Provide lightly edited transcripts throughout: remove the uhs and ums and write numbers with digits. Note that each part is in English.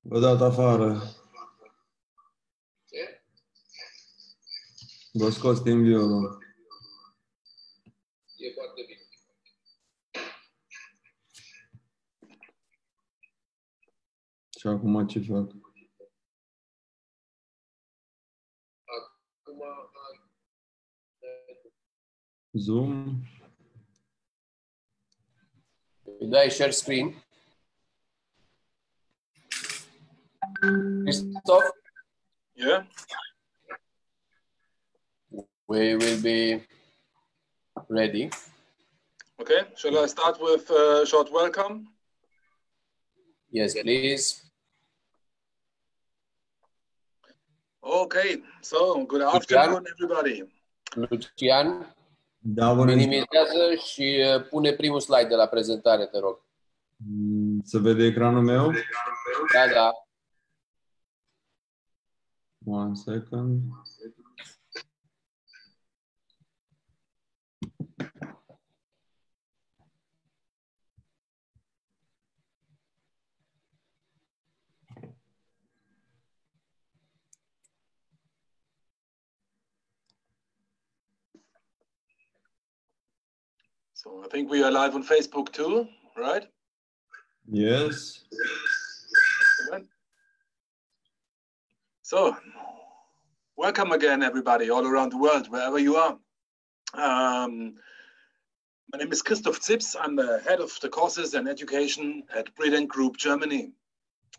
Vă dat afară. Ce? Vă scos din viorul. E foarte bine. Și acum ce fac? Acum Zoom. îi dai share screen. Christoph? Yeah. We will be ready. Okay. Shall I start with a short welcome? Yes, please. Okay. So, good afternoon, everybody. Lucian, Da, bună ziua. minimizează și pune primul slide de la prezentare, te rog. Se vede ecranul meu? Da, da. One second. So, I think we are live on Facebook too, right? Yes. Excellent. So, welcome again, everybody, all around the world, wherever you are. My name is Christoph Zips. I'm the head of the courses and education at Brilliant Group Germany.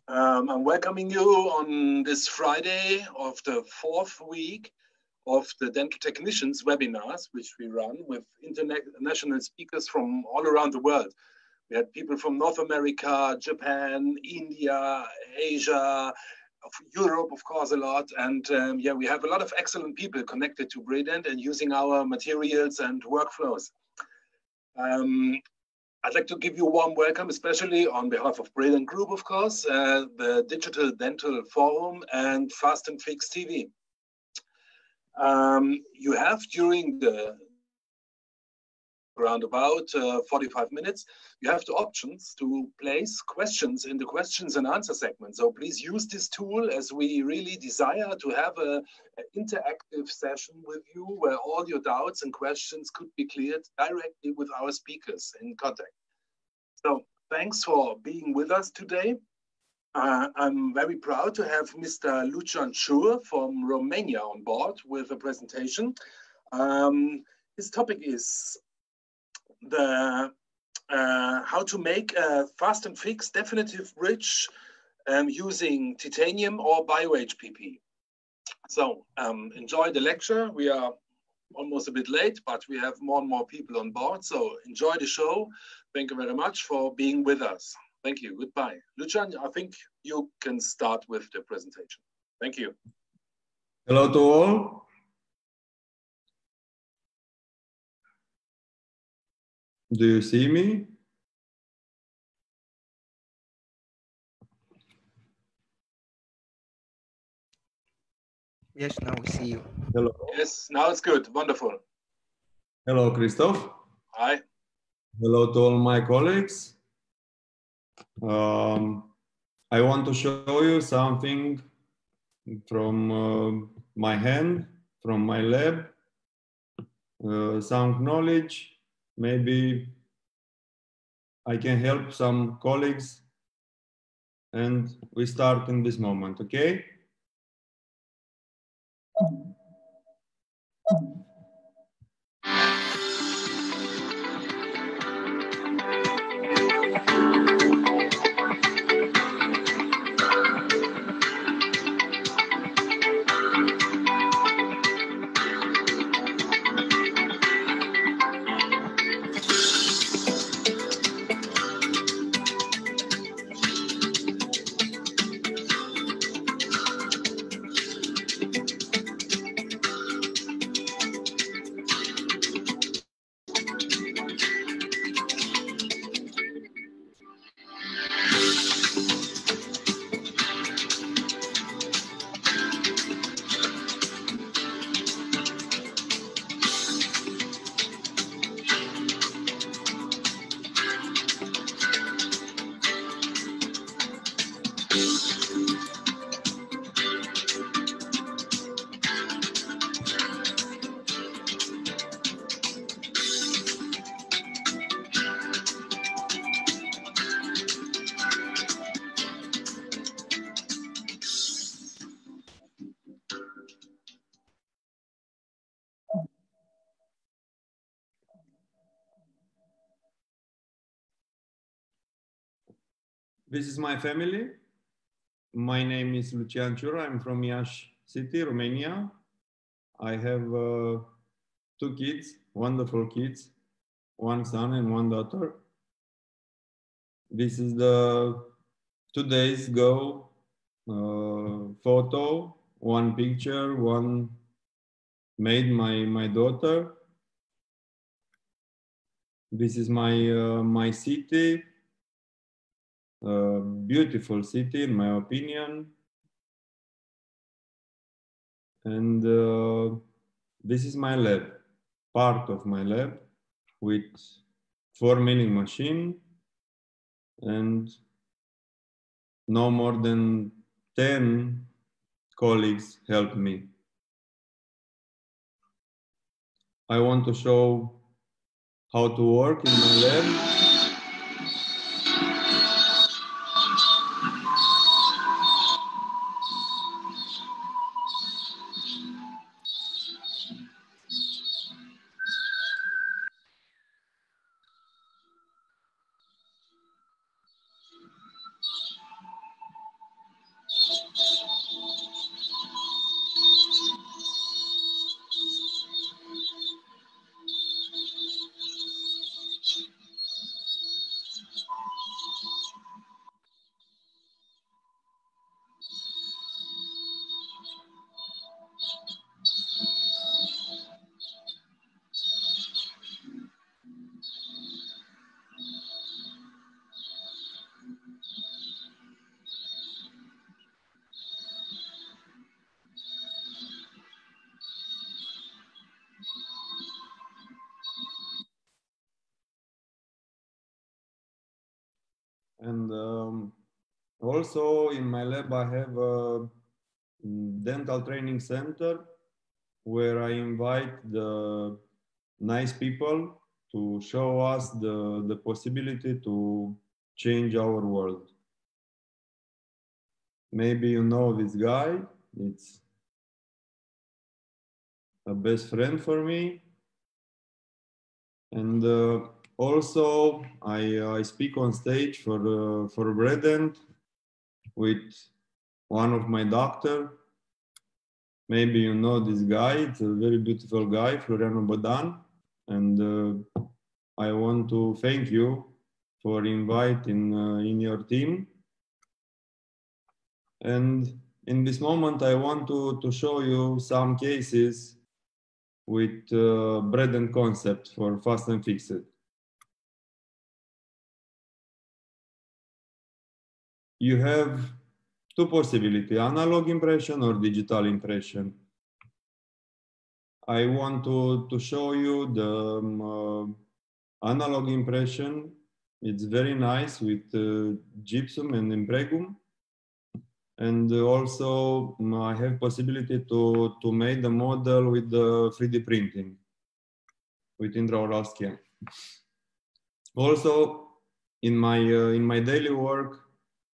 I'm welcoming you on this Friday of the 4th week of the Dental Technicians webinars, which we run with international speakers from all around the world. We had people from North America, Japan, India, Asia, of Europe, of course, a lot. And yeah, we have a lot of excellent people connected to Brilliant and using our materials and workflows. I'd like to give you a warm welcome, especially on behalf of Brilliant Group, of course, the Digital Dental Forum and Fast and Fix TV. You have during the around about 45 minutes, you have the options to place questions in the questions and answer segment. So please use this tool, as we really desire to have an interactive session with you where all your doubts and questions could be cleared directly with our speakers in contact. So thanks for being with us today. I'm very proud to have Mr. Lucian Schur from Romania on board with a presentation. His topic is how to make a fast and fix definitive bridge using titanium or bio-HPP. So enjoy the lecture. We are almost a bit late, but we have more and more people on board. So enjoy the show. Thank you very much for being with us. Thank you. Goodbye. Lucian, I think you can start with the presentation. Thank you. Hello to all. Do you see me? Yes, now we see you. Hello. Yes, now it's good. Wonderful. Hello, Christoph. Hi. Hello to all my colleagues. I want to show you something from my hand, from my lab, some knowledge. Maybe I can help some colleagues, and we start in this moment, okay? This is my family. My name is Lucian Ciura. I'm from Iași City, Romania. I have 2 kids, wonderful kids, 1 son and 1 daughter. This is the 2 days ago photo, 1 picture, one made my daughter. This is my city, beautiful city in my opinion. And this is my lab, part of my lab with 4 milling machine and no more than 10 colleagues help me. I want to show how to work in my lab. And also in my lab, I have a dental training center where I invite the nice people to show us the possibility to change our world. Maybe you know this guy. It's a best friend for me. And also, I speak on stage for Bredent with one of my doctor. Maybe you know this guy. It's a very beautiful guy, Floriano Bodan. And I want to thank you for inviting in your team. And in this moment, I want to show you some cases with Bredent concept for fast and fixed. You have 2 possibilities, analog impression or digital impression. I want to show you the analog impression. It's very nice with gypsum and Impregum. And also I have possibility to make the model with the 3D printing with intraoral scan. Also in my daily work,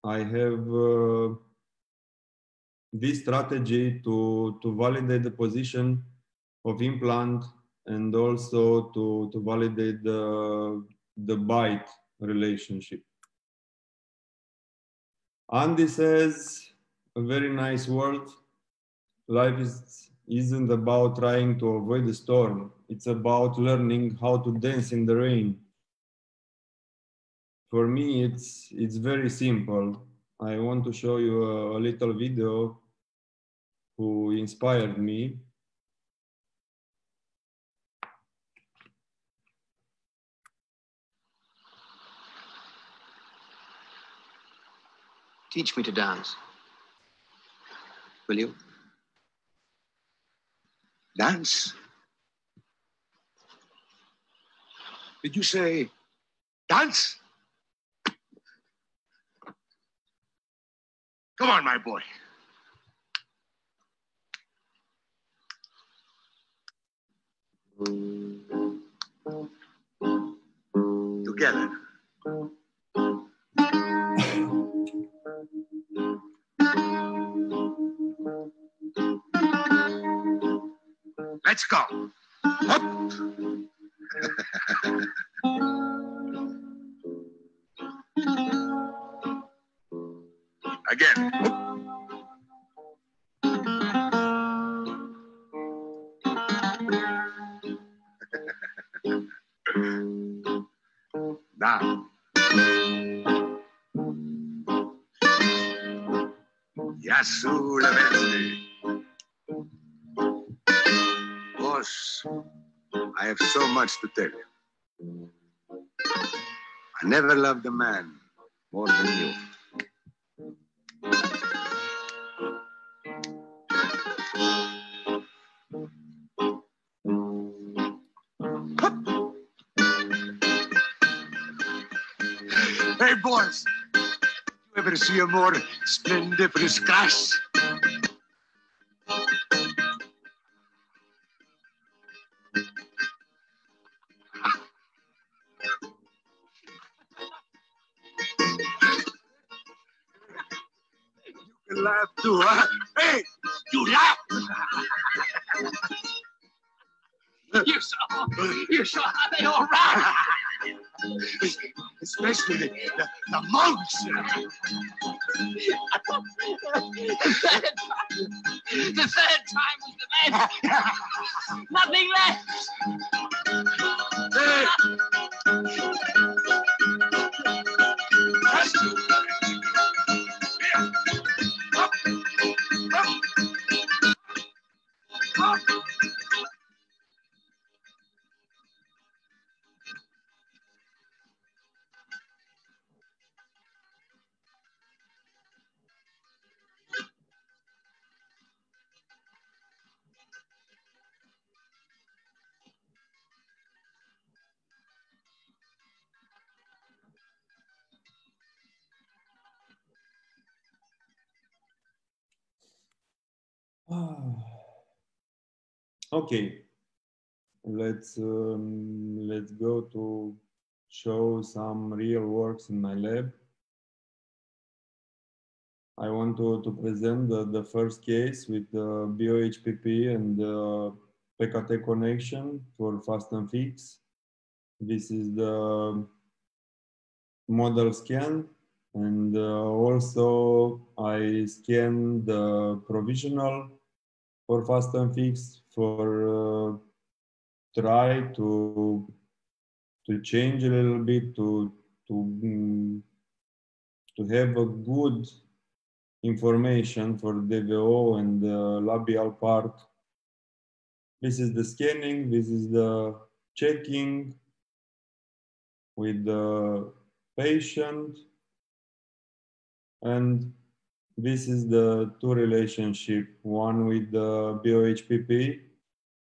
I have this strategy to validate the position of implant and also to validate the bite relationship. Andy says a very nice word. Life isn't about trying to avoid the storm. It's about learning how to dance in the rain. For me, it's very simple. I want to show you a little video who inspired me. Teach me to dance. Will you? Dance? Did you say dance? Come on, my boy. Together. Let's go. Up. Again. Now. Yasu Levensky. Boss, I have so much to tell you. I never loved a man more than you. Hey, boys, you ever see a more splendiferous crash? You laugh too, huh? Hey, you laugh! You saw how they all ran. Especially the monks. The third time was the best. Nothing left. Hey! Okay, let's go to show some real works in my lab. I want to present the first case with the BOHPP and the PKT connection for fast and fix. This is the model scan, and also I scan the provisional for fast and fix for try to change a little bit to have a good information for DVO and the labial part. This is the scanning, this is the checking with the patient, and this is the two relationship, one with the BOHPP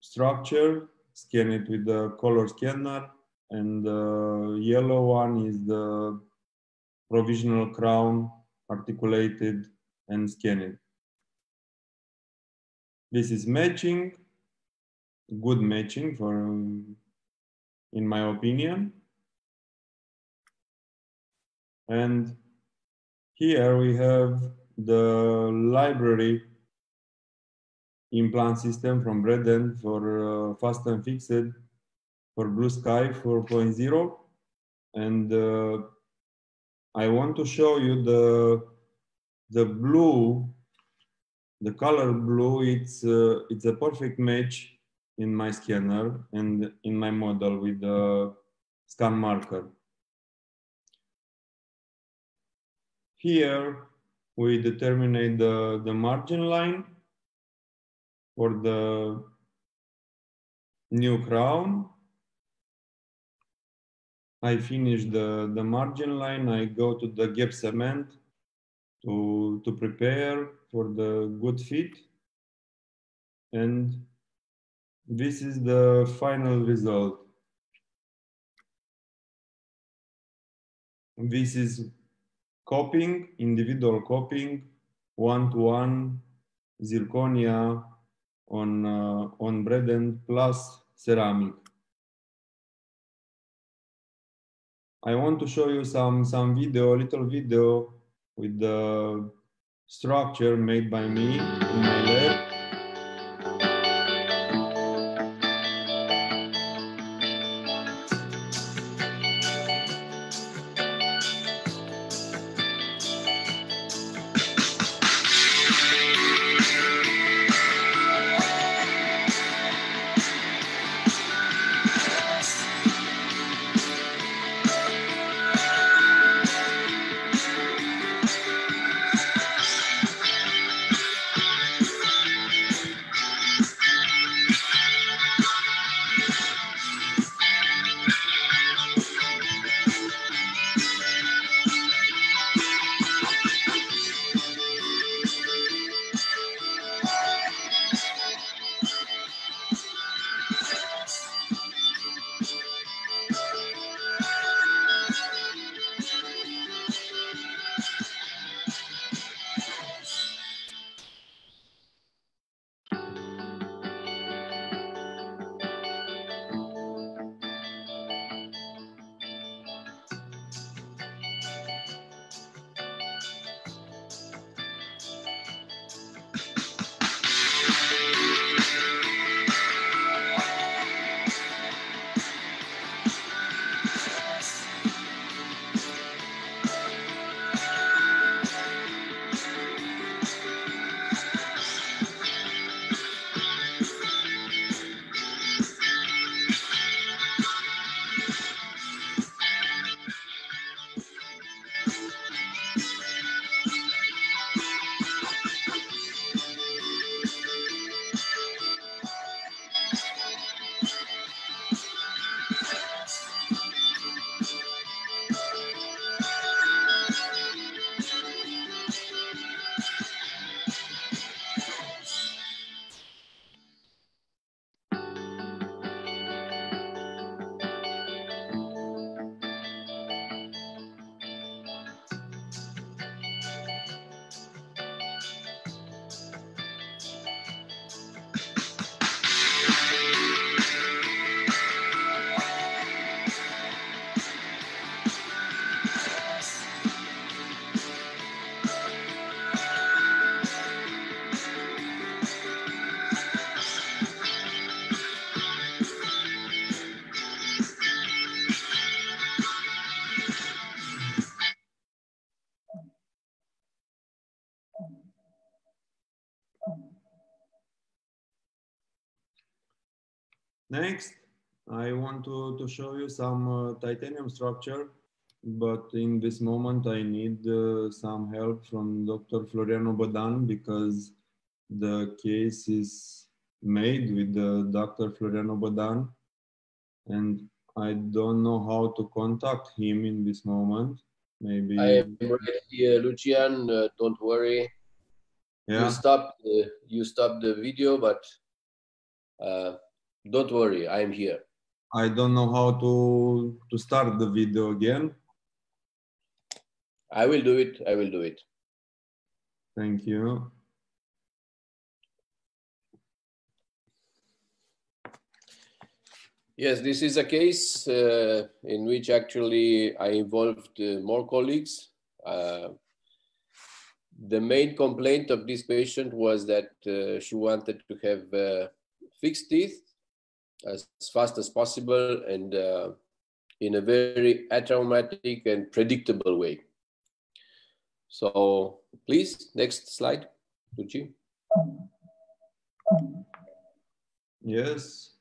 structure, scan it with the color scanner, and the yellow one is the provisional crown articulated and scanned. This is matching, good matching for, in my opinion. And here we have the library implant system from Bredent for fast and fixed for Blue Sky 4.0. And I want to show you the blue, the color blue. It's a perfect match in my scanner and in my model with the scan marker. Here we determine the margin line for the new crown. I finish the margin line. I go to the gap cement to prepare for the good fit. And this is the final result. This is copying, individual copying, one-to-one zirconia on Bredent plus ceramic. I want to show you some video, little video with the structure made by me in my lab. Next, I want to show you some titanium structure, but in this moment I need some help from Dr. Floriano Bodan because the case is made with Dr. Floriano Bodan, and I don't know how to contact him in this moment. Maybe I am right here, Lucian. Don't worry. yeah. You stopped the video, but don't worry. I am here. I don't know how to start the video again. I will do it. I will do it. Thank you. Yes, this is a case in which actually I involved more colleagues. The main complaint of this patient was that she wanted to have fixed teeth as fast as possible and in a very atraumatic and predictable way. So please, next slide, Luci. Yes.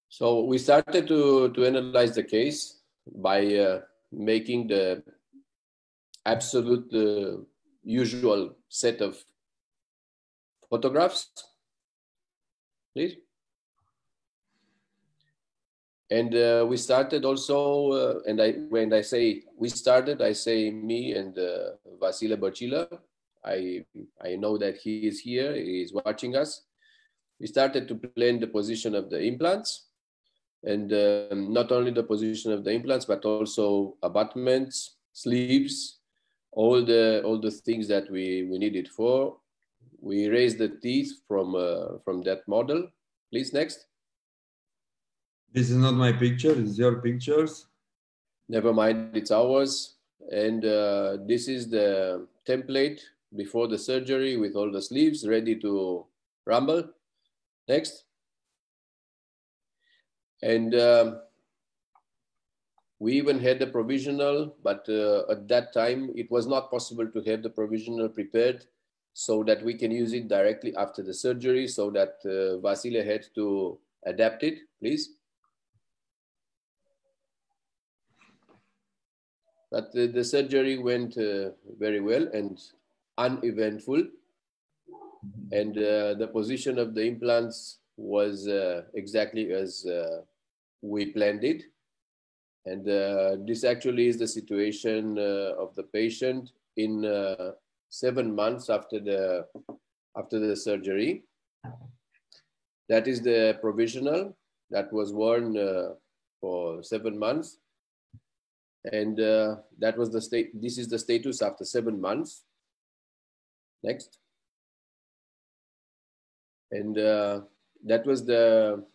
So we started to analyze the case by making the absolute usual set of photographs, please. And we started also, when I say we started, I say me and Vasile Bărcilă. I know that he is here, he is watching us. We started to plan the position of the implants, and not only the position of the implants, but also abutments, sleeves, all the things that we needed for. We raised the teeth from that model. Please, next. This is not my picture, it's your pictures. Never mind, it's ours. And this is the template before the surgery with all the sleeves ready to rumble. Next. And we even had the provisional, but at that time it was not possible to have the provisional prepared so that we can use it directly after the surgery, so that Vasile had to adapt it, please. But the surgery went very well and uneventful. And the position of the implants was exactly as we planned it. And this actually is the situation of the patient in 7 months after the surgery. That is the provisional that was worn for 7 months. And that was the state. This is the status after 7 months. Next. And that was the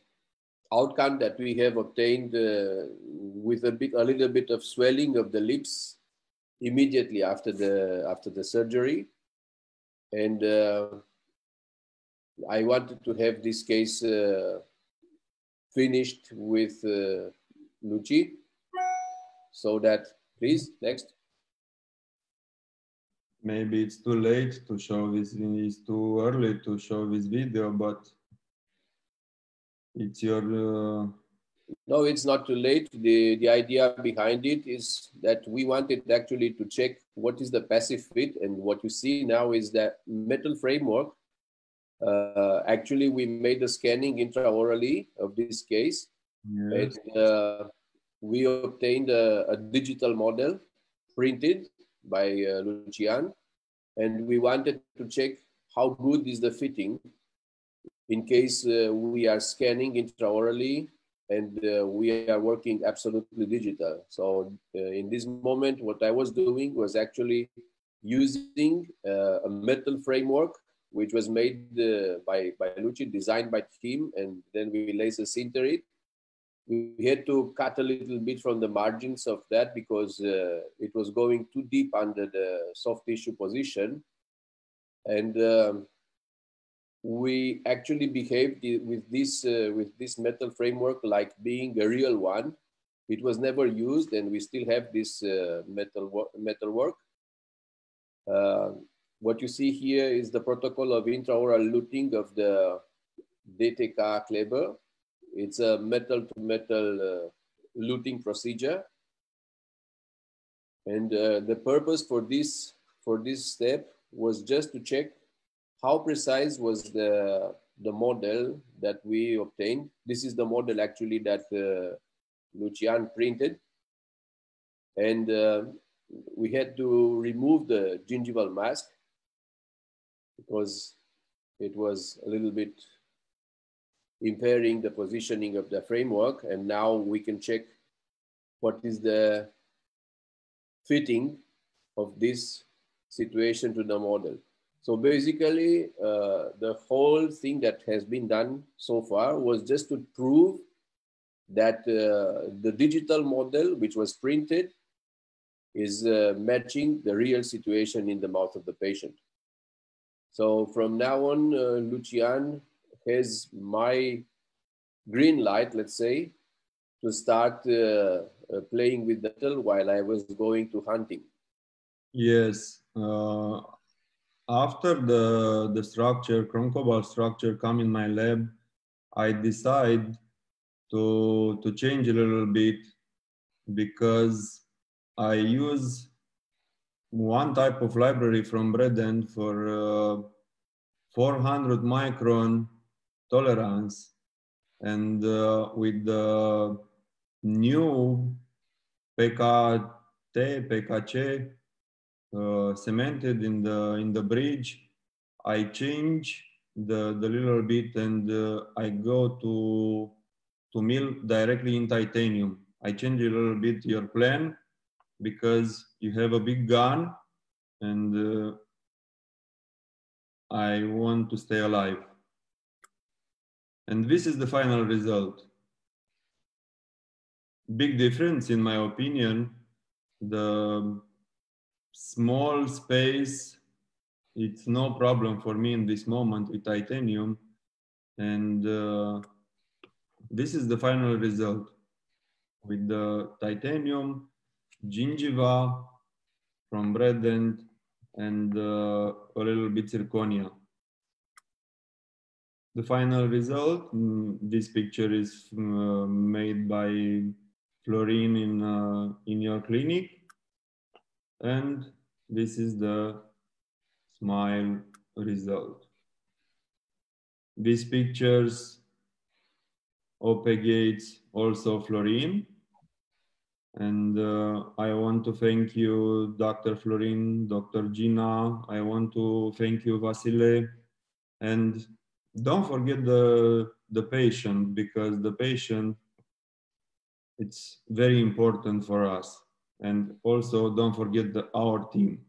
outcome that we have obtained with a little bit of swelling of the lips immediately after the surgery. And I wanted to have this case finished with Luci, so that, please, next. Maybe it's too late to show this, it's too early to show this video, but it's your... No, it's not too late. The idea behind it is that we wanted actually to check what is the passive fit, and what you see now is that metal framework. Actually, we made the scanning intraorally of this case. Yes. And we obtained a digital model printed by Lucian, and we wanted to check how good is the fitting in case we are scanning intraorally and we are working absolutely digital. So in this moment, what I was doing was actually using a metal framework which was made by Luci, designed by him, and then we laser sinter it. We had to cut a little bit from the margins of that because it was going too deep under the soft tissue position. And we actually behaved with this metal framework like being a real one. It was never used, and we still have this metal work. What you see here is the protocol of intraoral luting of the DTK Kleber. It's a metal-to-metal luting procedure. And the purpose for this step was just to check how precise was the model that we obtained. This is the model actually that Lucian printed. And we had to remove the gingival mask because it was a little bit impairing the positioning of the framework. And now we can check what is the fitting of this situation to the model. So basically, the whole thing that has been done so far was just to prove that the digital model, which was printed, is matching the real situation in the mouth of the patient. So from now on, Lucian has my green light, let's say, to start playing with the metal while I was going to hunting. Yes. After the structure, chrome cobalt structure, come in my lab, I decide to change a little bit because I use one type of library from Bredent for 400 micron tolerance, and with the new PKC cemented in the bridge, I change the little bit and I go to mill directly in titanium. I change a little bit your plan because you have a big gun and I want to stay alive. And this is the final result. Big difference in my opinion. The small space, it's no problem for me in this moment with titanium. And this is the final result with the titanium, gingiva from Bredent, and a little bit zirconia. The final result, this picture is made by Florin in your clinic. And this is the smile result. These pictures propagates also Florin. And I want to thank you, Dr. Florin, Dr. Gina. I want to thank you, Vasile. And don't forget the patient, because the patient, it's very important for us. And also don't forget our team.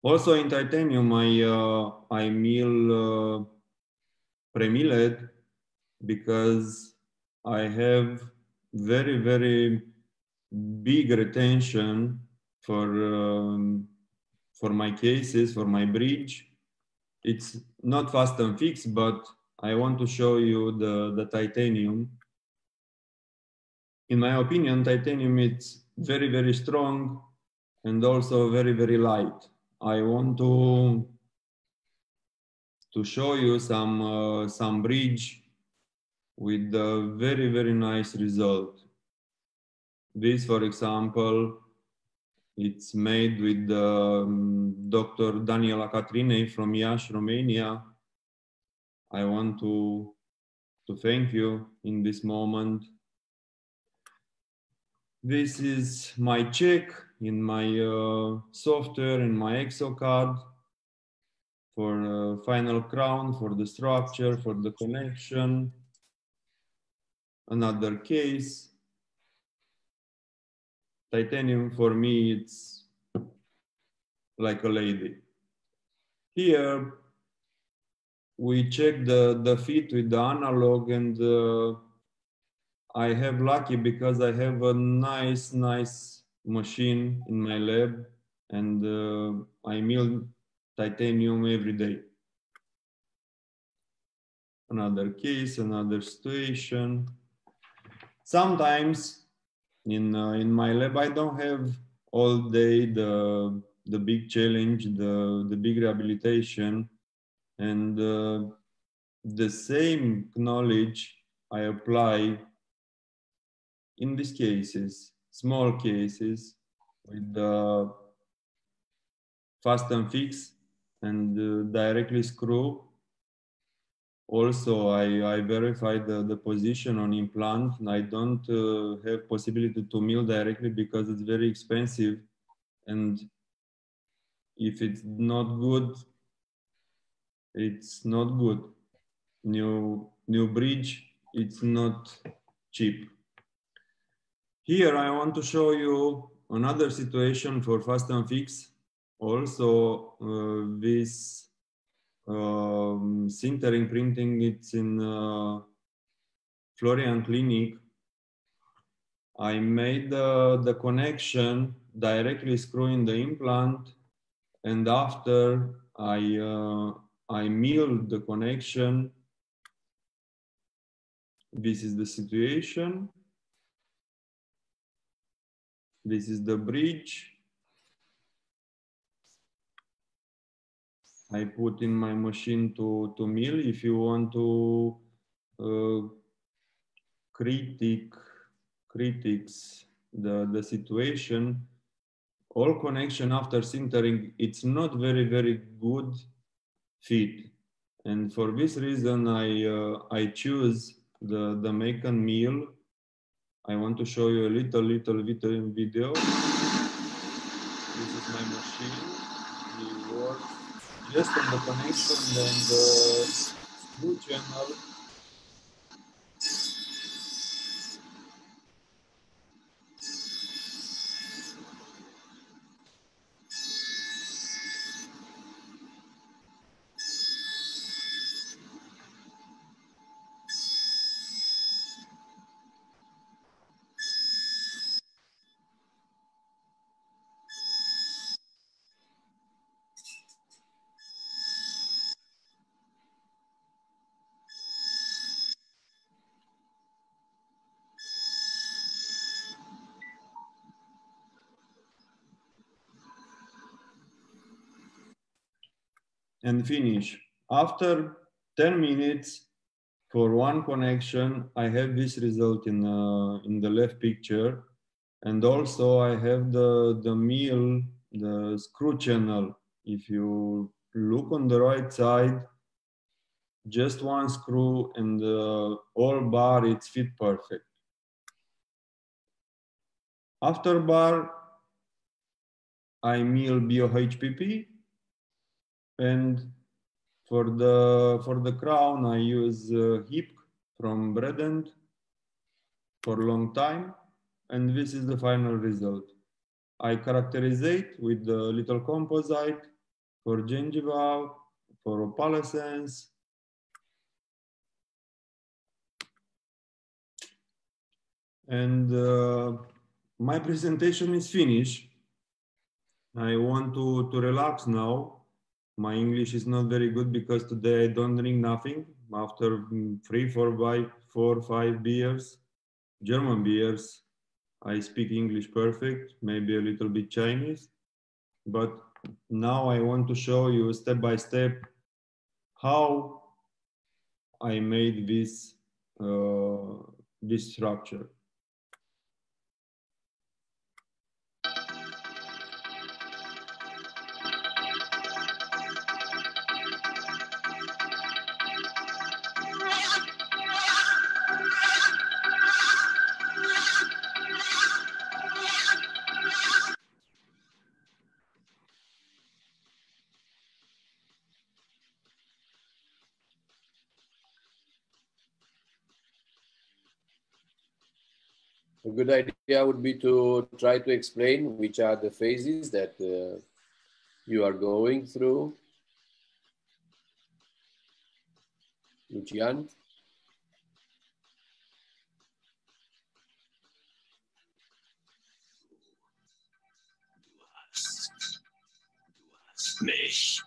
Also in titanium, I mill pre-milled because I have very, very big retention for my cases, for my bridge. It's not fast and fixed, but I want to show you the titanium. In my opinion, titanium is very, very strong and also very, very light. I want to show you some bridge with a very, very nice result. This, for example, it's made with Dr. Daniela Catrinei from Iași, Romania. I want to thank you in this moment. This is my check in my software, in my ExoCAD for final crown, for the structure, for the connection. Another case. Titanium for me, it's like a lady. Here, we check the fit with the analog, and I have lucky because I have a nice machine in my lab, and I mill titanium every day. Another case, another situation. Sometimes in my lab, I don't have all day the big challenge, the big rehabilitation, and the same knowledge I apply in these cases, small cases, with the fast and fix and directly screw. Also, I verify the position on implant. I don't have possibility to mill directly because it's very expensive, and if it's not good, it's not good. New bridge, it's not cheap. Here I want to show you another situation for fast and fix. Also, this sintering printing, it's in Florian Clinic. I made the connection directly screwing the implant, and after I milled the connection. This is the situation. This is the bridge. I put in my machine to mill. If you want to critics the situation, all connection after sintering, it's not very good fit. And for this reason, I choose the make and mill. I want to show you a little video. This is my machine. It works just on the connection and the screw channel. And finish. After 10 minutes for one connection, I have this result in the left picture. And also I have the mill, the screw channel. If you look on the right side, just one screw and all bar, it's fit perfect. After bar, I mill BOHPP. And for the crown, I use HIP from Bredent for a long time. And this is the final result. I characterize it with the little composite for gingiva, for opalescence. And my presentation is finished. I want to relax now. My English is not very good because today I don't drink nothing. After 3, 4, 5 beers, German beers, I speak English perfect, maybe a little bit Chinese. But now I want to show you step by step how I made this structure. A good idea would be to try to explain which are the phases that you are going through. Lucian? Mich.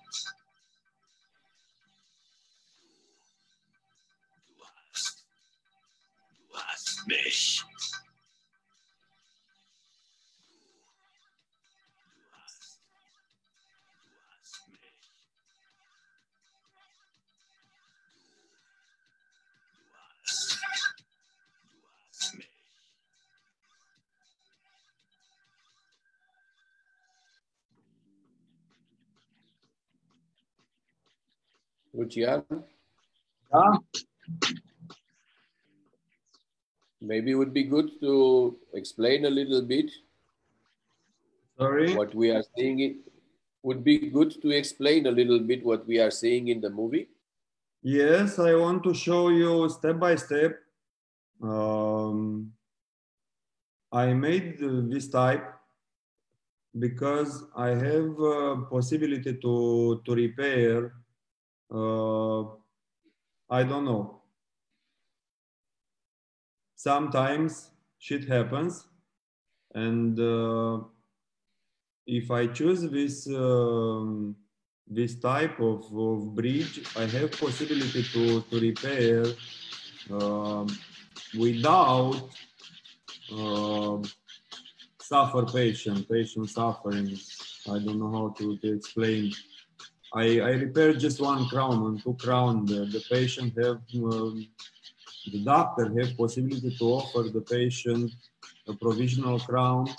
Du hast mich. Lucian? Yeah. Maybe it would be good to explain a little bit Sorry. what we are seeing. It would be good to explain a little bit what we are seeing in the movie. Yes, I want to show you step by step. I made this type because I have possibility to repair. I don't know. Sometimes shit happens, and if I choose this type of bridge, I have possibility to repair without suffer patient suffering. I don't know how to explain. I repair just one crown and two crown. The patient have, the doctor have possibility to offer the patient a provisional crown.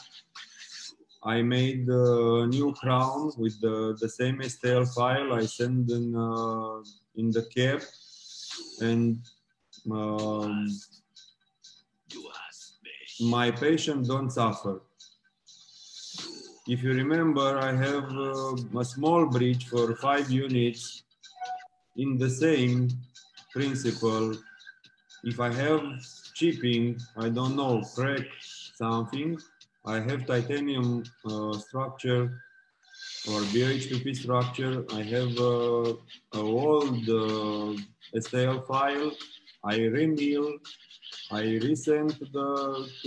I made a new crown with the same STL file. I send in the cab, and my patient don't suffer. If you remember, I have a small bridge for 5 units in the same principle. If I have chipping, I don't know, crack something, I have titanium structure or BOHPP structure. I have an old STL file. I remill. I resend to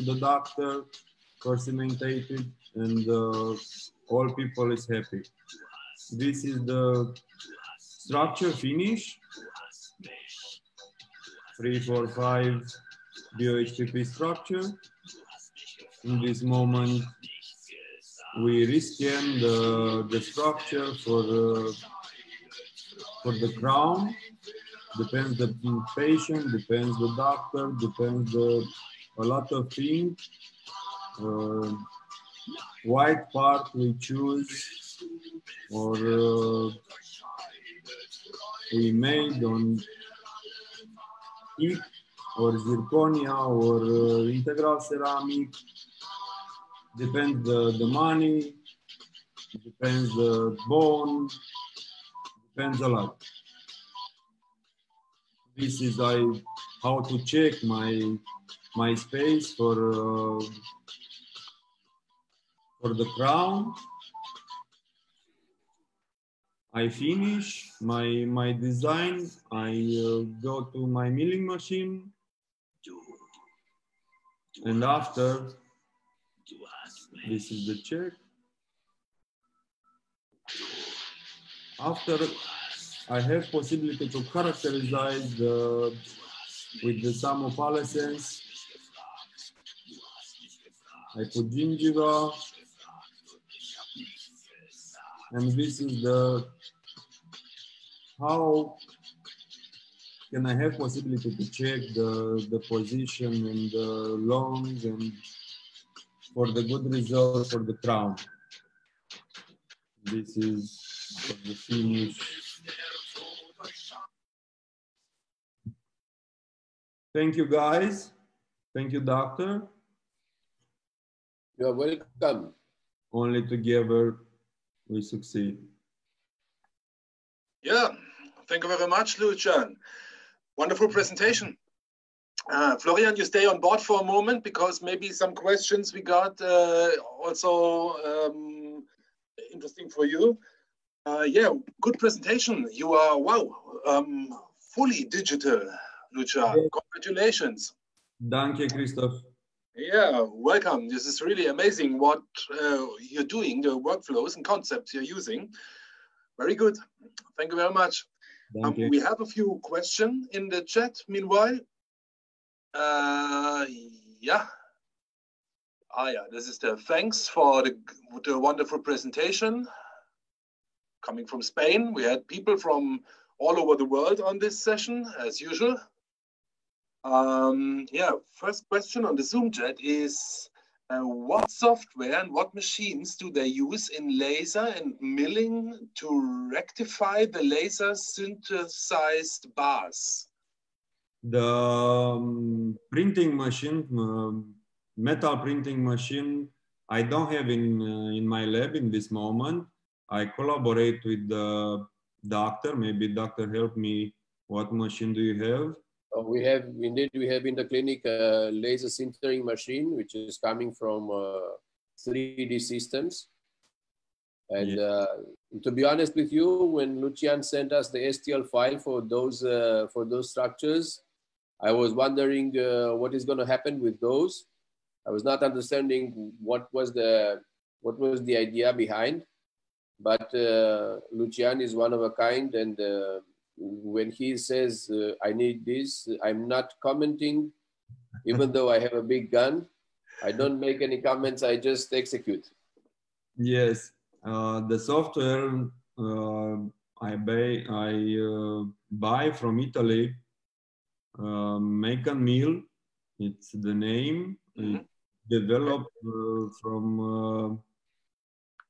the doctor for cemented, and all people is happy. This is the structure finish. 3, 4, 5 BOHPP structure. In this moment, we rescan the structure for the crown. Depends the patient, depends the doctor, depends a lot of things. White part we choose, or we made on teak or zirconia or integral ceramic. Depends the money, depends the bone, depends a lot. This is how to check my space for the crown. I finish my design. I go to my milling machine, and after this is the check. After I have possibility to characterize with the some opalescence. I put gingiva, and this is how can I have possibility to check the position and the lungs, and for the good result for the crown. This is for the finish. Thank you, guys. Thank you, doctor. You're welcome. Only together we succeed. Yeah, thank you very much, Lucian. Wonderful presentation. Florian, you stay on board for a moment, because maybe some questions we got also interesting for you. Yeah, good presentation. You are, wow, fully digital, Lucian. Yeah. Congratulations. Danke, Christoph. Yeah, welcome. This is really amazing what you're doing, the workflows and concepts you're using. Very good. Thank you very much. We have a few questions in the chat meanwhile. Yeah. Yeah, this is the thanks for the wonderful presentation. Coming from Spain, we had people from all over the world on this session, as usual. Yeah, first question on the Zoom chat is, what software and what machines do they use in laser and milling to rectify the laser synthesized bars? The printing machine, metal printing machine, I don't have in my lab in this moment. I collaborate with the doctor. Maybe doctor help me. What machine do you have? We have in the clinic a laser sintering machine, which is coming from 3D systems. And to be honest with you, when Lucian sent us the STL file for those structures, I was wondering what is going to happen with those. I was not understanding what was the idea behind, but Lucian is one of a kind, and when he says I need this, I'm not commenting, even though I have a big gun. I don't make any comments. I just execute. Yes, the software I buy from Italy. Make a Mill, it's the name. It's developed from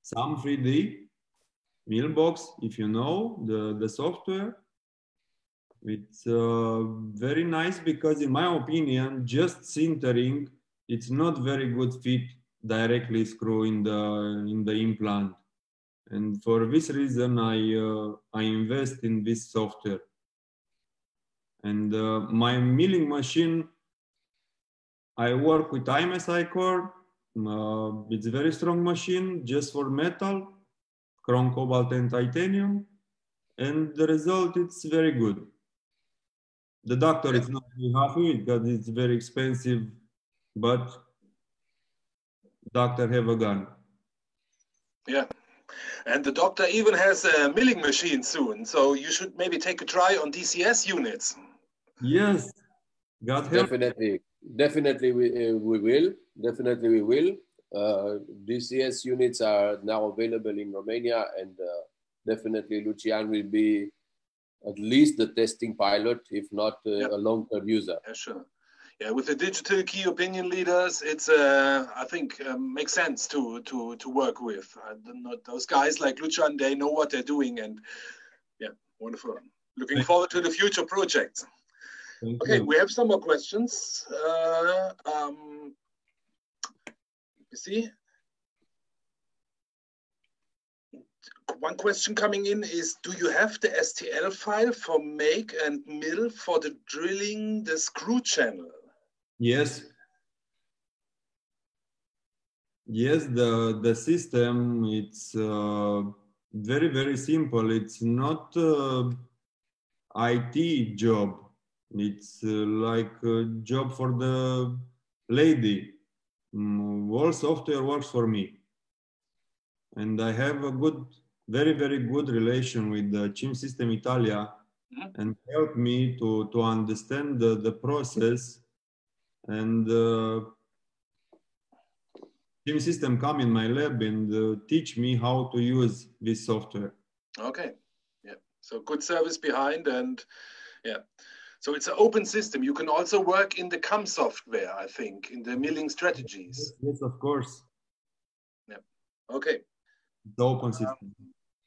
Sam 3D Millbox, if you know the software. It's very nice because, in my opinion, just sintering, it's not very good fit directly screw in the implant, and for this reason, I invest in this software. And my milling machine, I work with IMSI core. It's a very strong machine just for metal, chrome, cobalt, and titanium. And the result, it's very good. The doctor is not very happy because it's very expensive, but doctor have a gun. Yeah. And the doctor even has a milling machine soon. So you should maybe take a try on DCS units. Yes, God help. Definitely we will. Definitely we will. DCS units are now available in Romania, and definitely Lucian will be at least the testing pilot, if not a long-term user. Yeah, sure. Yeah, with the digital key opinion leaders, it's I think makes sense to work with. Those guys like Lucian, they know what they're doing, and yeah, wonderful. Looking forward to the future projects. Okay, we have some more questions. You see, one question coming in is, do you have the STL file for make and mill for the drilling the screw channel? Yes. Yes, the system, it's very, very simple. It's not IT job. It's like a job for the lady. All software works for me. And I have a good, very, very good relation with the CIM System Italia, and help me to understand the process. And CIM System come in my lab and teach me how to use this software. Okay, yeah. So good service behind, and yeah. So it's an open system. You can also work in the CAM software, I think, in the milling strategies. Yes, of course. Yeah. Okay. The open system.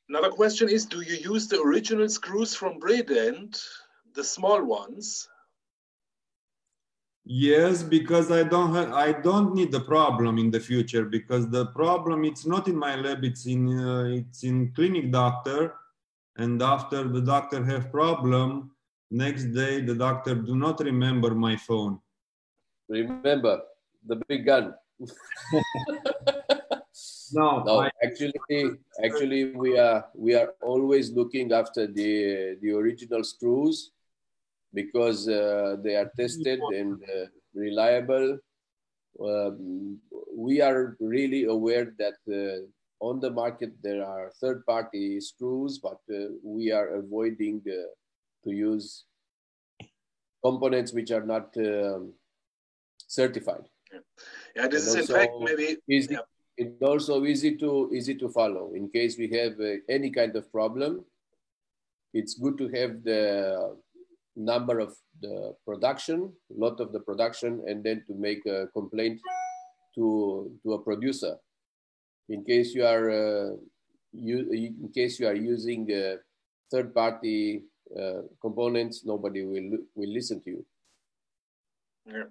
Another question is, do you use the original screws from Bredent, the small ones? Yes, because I don't need the problem in the future, because the problem, it's not in my lab, it's in clinic doctor, and after the doctor have problem, next day the doctor do not remember my phone. Remember the big gun. No, actually we are always looking after the original screws, because they are tested and reliable. We are really aware that on the market there are third-party screws, but we are avoiding to use components which are not certified. Yeah, this is in fact maybe easy. Yeah. It's also easy to follow. In case we have any kind of problem, it's good to have the number of the production, lot of the production, and then to make a complaint to a producer. In case you are using third-party components, nobody will listen to you. Yeah.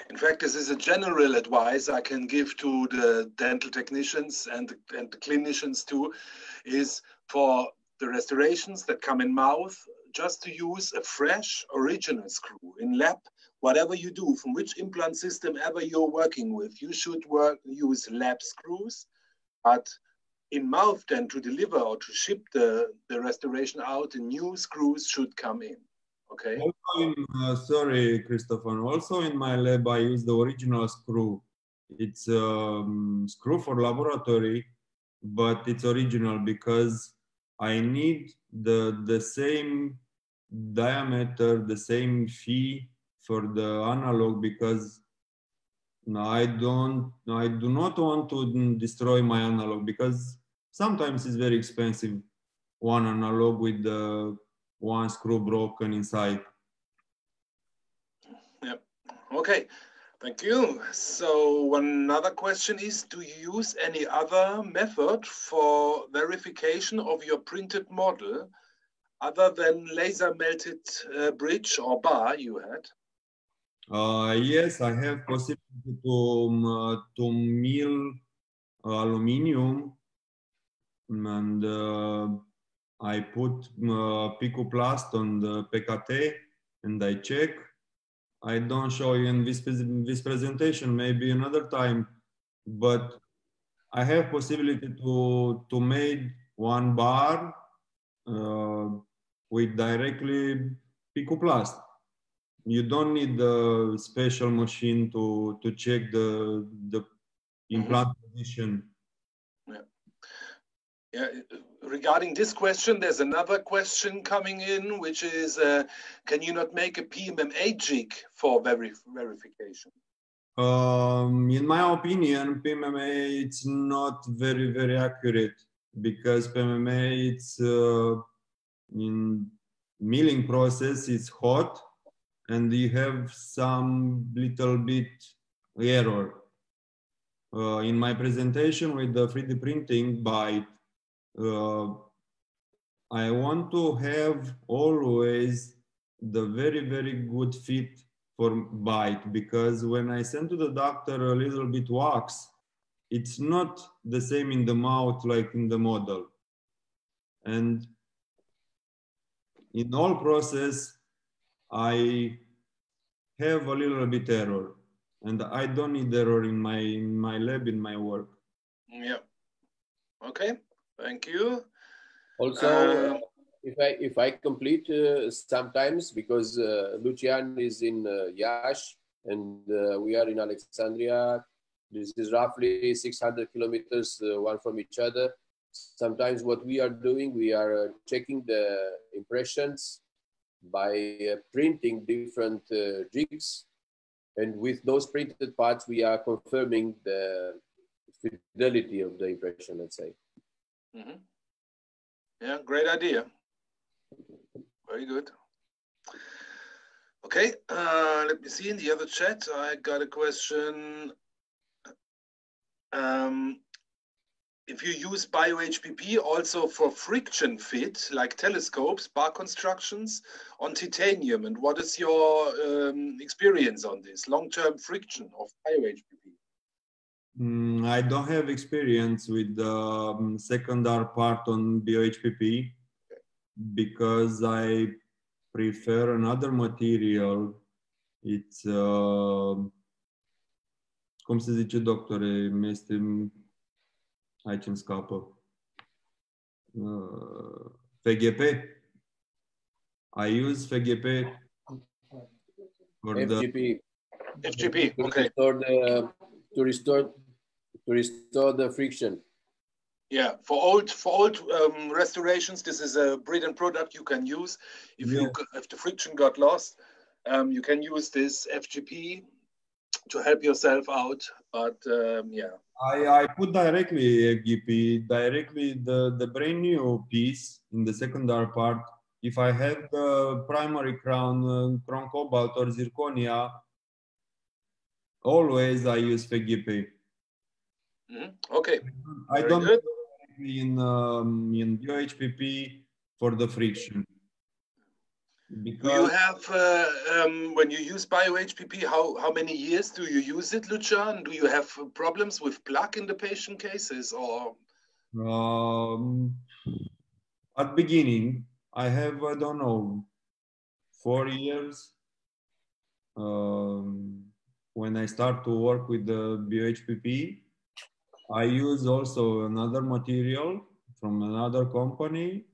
In fact, this is a general advice I can give to the dental technicians and the clinicians too, is for the restorations that come in mouth, just to use a fresh original screw. In lab, whatever you do, from which implant system ever you're working with, you should use lab screws, but in mouth then to deliver or to ship the restoration out, the new screws should come in. Okay. Also sorry, Christopher. Also in my lab, I use the original screw. It's a screw for laboratory, but it's original because I need the same diameter, the same fee for the analog, because I do not want to destroy my analog, because sometimes it's very expensive, one analog with the one screw broken inside. Yep. Okay. Thank you. So another question is, do you use any other method for verification of your printed model other than laser melted bridge or bar you had? Yes, I have possibility to mill aluminium, and I put Picoplast on the PKT and I check. I don't show you in this presentation, maybe another time, but I have possibility to make one bar with directly Picoplast. You don't need a special machine to check the implant position. Yeah. Regarding this question, there's another question coming in, which is, can you not make a PMMA jig for verification? In my opinion, PMMA it's not very accurate, because PMMA it's in milling process is hot and you have some little bit error. In my presentation with the 3D printing bite, I want to have always the very good fit for bite, because when I send to the doctor a little bit wax, it's not the same in the mouth like in the model. And in all process, I have a little bit error, and I don't need error in my lab, in my work. Yeah. Okay. Thank you. Also, if I complete sometimes, because Lucian is in Iași and we are in Alexandria, this is roughly 600 kilometers one from each other. Sometimes what we are doing, we are checking the impressions by printing different jigs, and with those printed parts, we are confirming the fidelity of the impression, let's say. Mm-hmm. Yeah, great idea. Very good. Okay, let me see in the other chat. I got a question. If you use BioHPP also for friction fit, like telescopes, bar constructions on titanium, and what is your experience on this long-term friction of BioHPP? I don't have experience with the secondary part on BioHPP, because I prefer another material. It's cum se zice, doctore, este aici îmi scapă. FGP. I use FGP for FGP. FGP, okay. To restore the friction. Yeah, for old restorations, this is a brilliant product you can use. If the friction got lost, you can use this FGP to help yourself out. But yeah, I put directly FGP, directly the brand new piece in the secondary part. If I have the primary crown, chrome cobalt or zirconia, always I use FGP. Okay. I Very don't good. in BioHPP for the friction. Do you Because have, when you use BioHPP, how many years do you use it, Lucian? Do you have problems with plaque in the patient cases, or? at beginning, I have, I don't know, 4 years. When I start to work with the BioHPP, I use also another material from another company.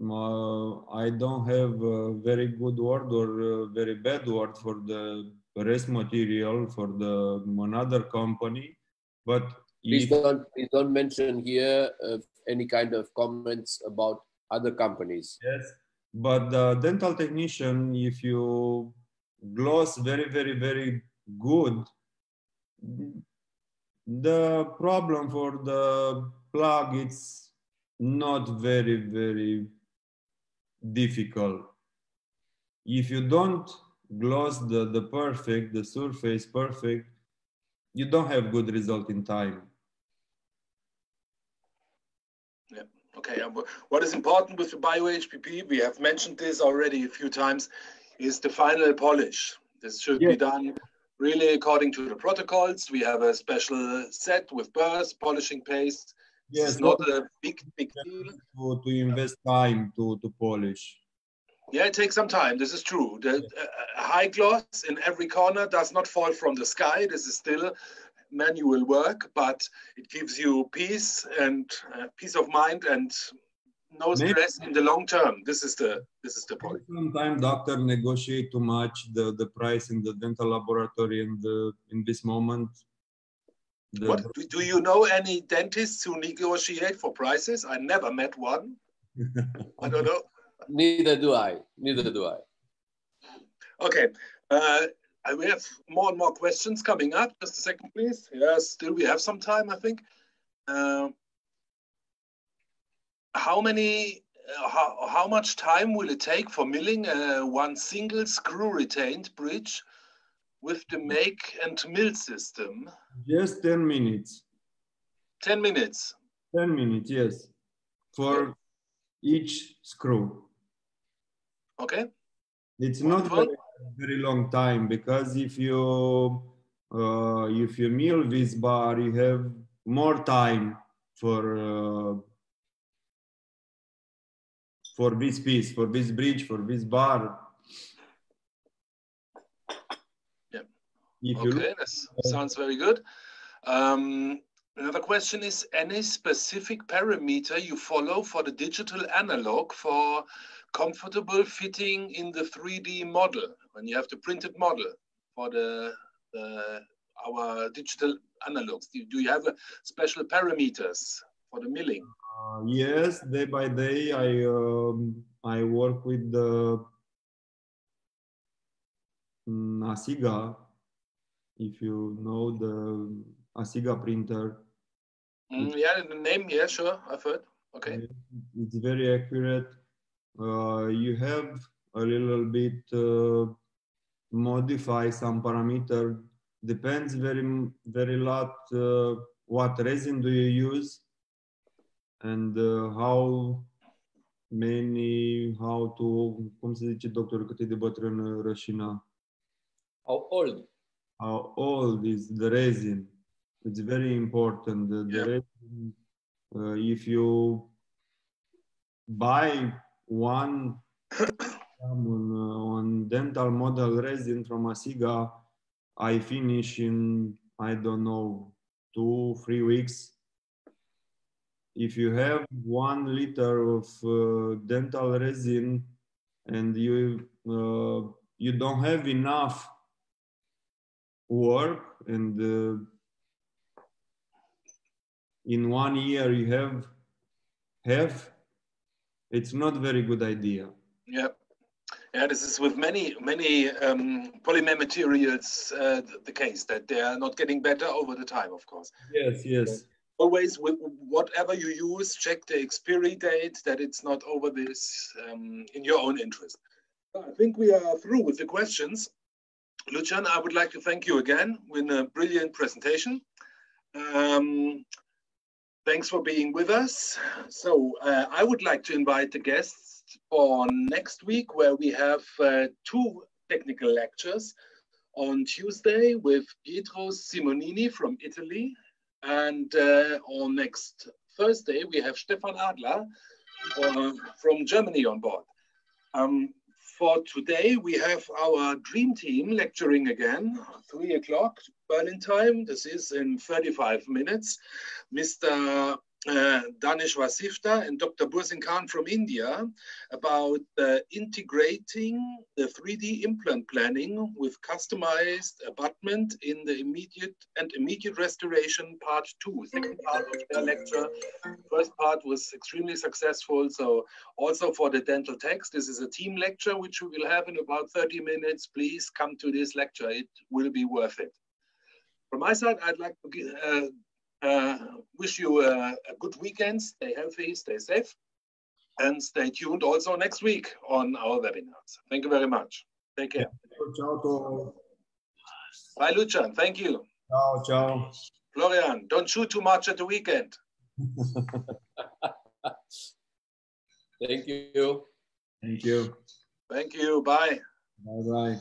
I don't have a very good word or a very bad word for the rest material for the another company, but Please don't mention here any kind of comments about other companies. yes, but the dental technician, if you gloss very good, the problem for the plug it's not very difficult. If you don't gloss the perfect, the surface perfect, you don't have good result in time. Yeah. Okay. What is important with the BioHPP, we have mentioned this already a few times, is the final polish. This should be done really according to the protocols. We have a special set with burrs, polishing paste. This is not a big deal. To invest time to polish. Yeah, it takes some time. This is true. The high gloss in every corner does not fall from the sky. This is still manual work, but it gives you peace and peace of mind and no stress in the long term. This is the point. Sometimes doctor negotiate too much the price in the dental laboratory, and in this moment. What do you know any dentists who negotiate for prices? I never met one. I don't know. Neither do I. Neither do I. Okay. We have more and more questions coming up. Just a second, please. Yes, still we have some time, I think. How much time will it take for milling one single screw retained bridge with the make and mill system? Just 10 minutes. 10 minutes? 10 minutes, yes. For each screw. Okay. It's not very long time, because if you mill this bar, you have more time for this piece, for this bridge, for this bar. Yeah. Okay, that sounds very good. Another question is, any specific parameter you follow for the digital analog for comfortable fitting in the 3D model, when you have the printed model for our digital analogs? Do you have special parameters for the milling? Yes, day by day I work with the Asiga. If you know the Asiga printer. Yeah, the name, yeah, sure, I've heard. Okay. It's very accurate. You have a little bit modify some parameter. Depends very lot what resin do you use, and cum se zice, doctor, cât e de bătrân rășina? How old? How old is the resin? It's very important. The resin, if you buy one on dental model resin from Asiga, I finish in, I don't know, 2-3 weeks. If you have 1 liter of dental resin and you don't have enough work, and in 1 year you have half, it's not very good idea. Yeah. Yeah, this is with many polymer materials the case, that they are not getting better over the time, of course. Yes. Always, with whatever you use, check the expiry date, that it's not over this, in your own interest. I think we are through with the questions. Lucian, I would like to thank you again with a brilliant presentation. Thanks for being with us. So I would like to invite the guests for next week, where we have 2 technical lectures. On Tuesday with Pietro Simonini from Italy, and on next Thursday we have Stefan Adler from Germany on board. For today we have our dream team lecturing again, 3 o'clock Berlin time. This is in 35 minutes. Mr. Danish Vasifta and Dr. Bursin Khan from India about integrating the 3D implant planning with customized abutment in the immediate restoration part 2, second part of their lecture. First part was extremely successful. So also for the dental text, this is a team lecture, which we will have in about 30 minutes. Please come to this lecture. It will be worth it. From my side, I'd like to wish you a good weekend. Stay healthy, stay safe, and stay tuned also next week on our webinars. Thank you very much. Take care. Ciao. Bye, Luchan. Thank you. Ciao. Florian, don't shoot too much at the weekend. Thank you. Thank you. Thank you. Bye. Bye-bye.